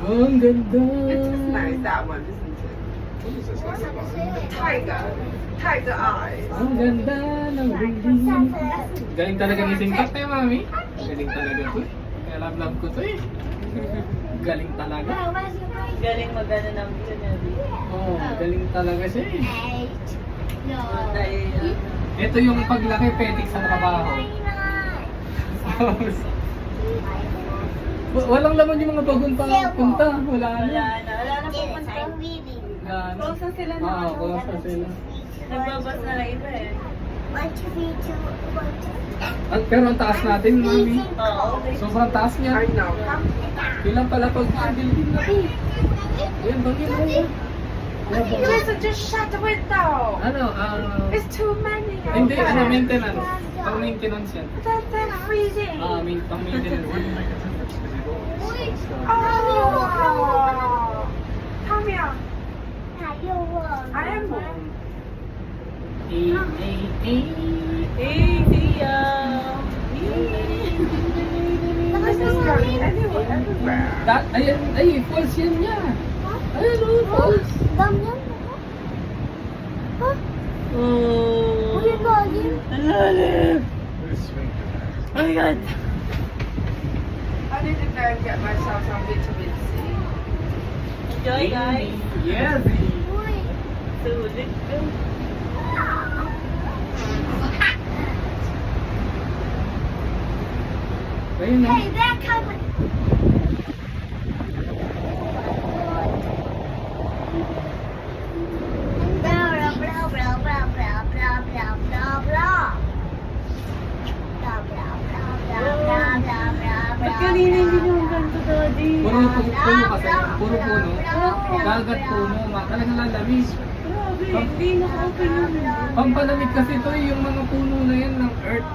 Oh, ang ganda. It's just nice, that one, isn't it? Tiger. Tiger eyes. Ang ganda ng building. Galing talaga ni Singkat eh, mami. Galing talaga to eh. Kaya love ko to eh. Galing talaga. Galing magana ng scenery. Oo, galing talaga siya eh. Dahil, Ito yung paglaki, petik sa trabaho. Walang laman yung mga bagon pa punta. Wala na. wala na pupunta. Wala na. Close na sila na. Oo, close na sila. Nagbabas na lang iba eh. Pero ang taas natin, mami. Oo, okay. Sobrang taas niya. I know. Ilang pala pag building na to. Yan, bagay mo yan. Listen, just shut the window. Ano, It's too many. hindi, maintenance. Pang maintenance yan. They're freezing. Pang maintenance yan. Oh. Come here. I am warm. Hey, Tia! This is going everywhere. Ay, falls yan niya. Ayun, oh, falls. Oh! Ang lalim! Oh my God! I need to go and get myself some vitamin C. Enjoy, guys! Yes. Sulit ko. Ayun, oh. Ba't kanina hindi naman ganito, Daddy? Puno kasi. Puro puno. Dagat puno. Talagang lalamis. Grabe, hindi naka-open yung window. Pampalamig kasi ito yung mga puno na yan ng earth.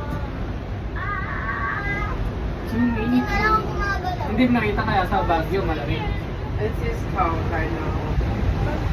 Suminit. Hindi mo nakita kaya sa Baguio malamig. It is cold, I know.